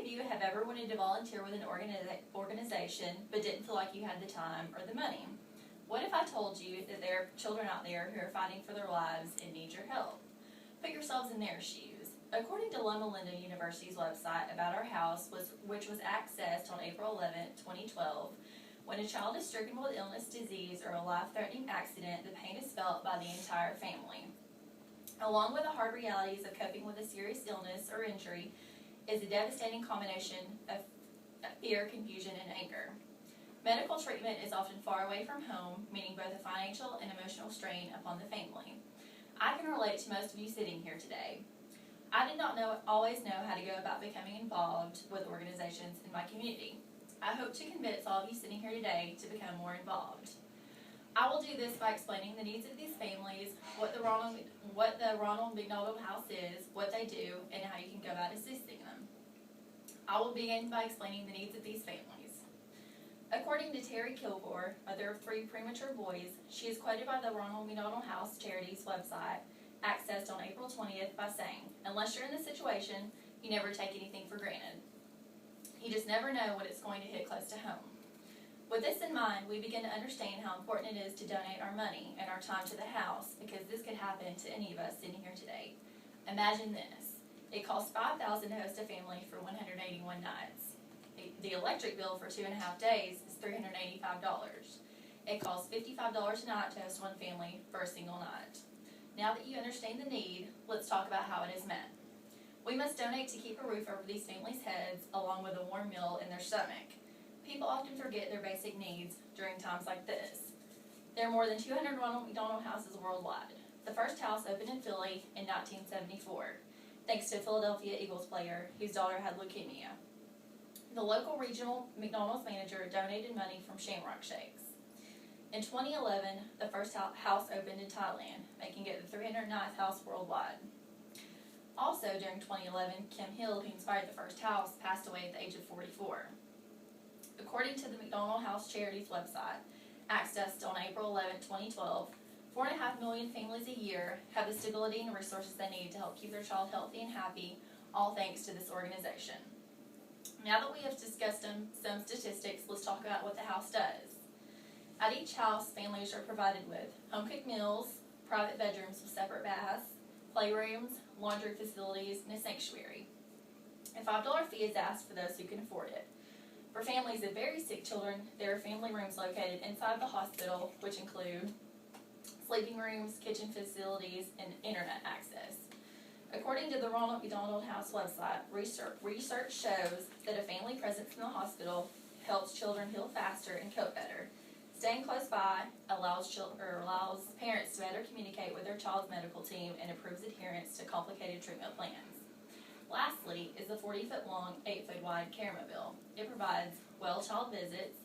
of you have ever wanted to volunteer with an organization but didn't feel like you had the time or the money? What if I told you that there are children out there who are fighting for their lives and need your help? Put yourselves in their shoes. According to Loma Linda University's website about our house, which was accessed on April 11, 2012, when a child is stricken with illness, disease, or a life-threatening accident, the pain is felt by the entire family. Along with the hard realities of coping with a serious illness or injury is a devastating combination of fear, confusion, and anger. Medical treatment is often far away from home, meaning both a financial and emotional strain upon the family. I can relate to most of you sitting here today. I did not always know how to go about becoming involved with organizations in my community. I hope to convince all of you sitting here today to become more involved. I will do this by explaining the needs of these families, what the Ronald McDonald House is, what they do, and how you can go about assisting them. I will begin by explaining the needs of these families. According to Terry Kilgore, mother of 3 premature boys, she is quoted by the Ronald McDonald House Charities website, accessed on April 20th, by saying, "Unless you're in this situation, you never take anything for granted. You just never know when it's going to hit close to home." With this in mind, we begin to understand how important it is to donate our money and our time to the house, because this could happen to any of us sitting here today. Imagine this. It costs $5,000 to host a family for 181 nights. The electric bill for 2.5 days is $385. It costs $55 a night to host one family for a single night. Now that you understand the need, let's talk about how it is met. We must donate to keep a roof over these families' heads, along with a warm meal in their stomach. People often forget their basic needs during times like this. There are more than 200 Ronald McDonald houses worldwide. The first house opened in Philly in 1974, thanks to a Philadelphia Eagles player whose daughter had leukemia. The local regional McDonald's manager donated money from Shamrock Shakes. In 2011, the first house opened in Thailand, making it the 309th house worldwide. Also during 2011, Kim Hill, who inspired the first house, passed away at the age of 44. According to the McDonald House Charities website, accessed on April 11, 2012, 4.5 million families a year have the stability and resources they need to help keep their child healthy and happy, all thanks to this organization. Now that we have discussed some statistics, let's talk about what the house does. At each house, families are provided with home-cooked meals, private bedrooms with separate baths, playrooms, laundry facilities, and a sanctuary. A $5 fee is asked for those who can afford it. For families of very sick children, there are family rooms located inside the hospital, which include sleeping rooms, kitchen facilities, and internet access. According to the Ronald McDonald House website, research shows that a family presence in the hospital helps children heal faster and cope better. Staying close by allows parents to better communicate with their child's medical team and improves adherence to complicated treatment plans. Lastly is the 40-foot-long, 8-foot-wide care mobile. It provides well child visits,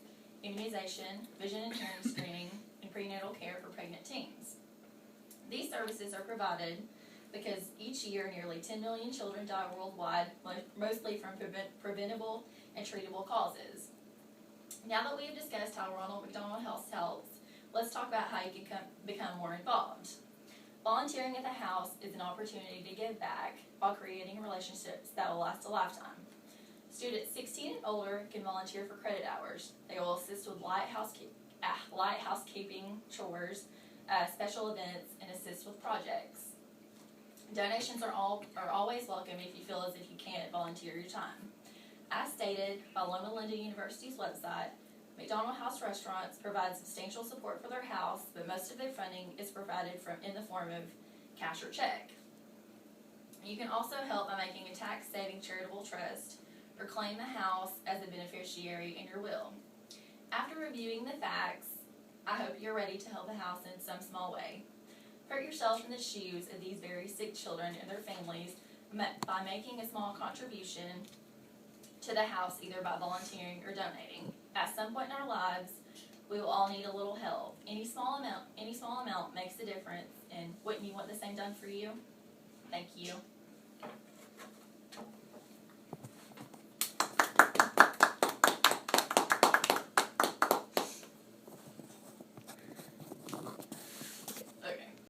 immunization, vision and hearing screening, and prenatal care for pregnant teens. These services are provided because each year nearly 10 million children die worldwide, mostly from preventable and treatable causes. Now that we have discussed how Ronald McDonald House helps, let's talk about how you can become more involved. Volunteering at the house is an opportunity to give back while creating relationships that will last a lifetime. Students 16 and older can volunteer for credit hours. They will assist with light housekeeping chores, special events, and assist with projects. Donations are always welcome if you feel as if you can't volunteer your time. As stated by Loma Linda University's website, McDonald House restaurants provide substantial support for their house, but most of their funding is provided in the form of cash or check. You can also help by making a tax-saving charitable trust or claim the house as a beneficiary in your will. After reviewing the facts, I hope you're ready to help the house in some small way. Put yourself in the shoes of these very sick children and their families by making a small contribution to the house, either by volunteering or donating. At some point in our lives, we will all need a little help. Any small amount makes a difference, and wouldn't you want the same done for you? Thank you.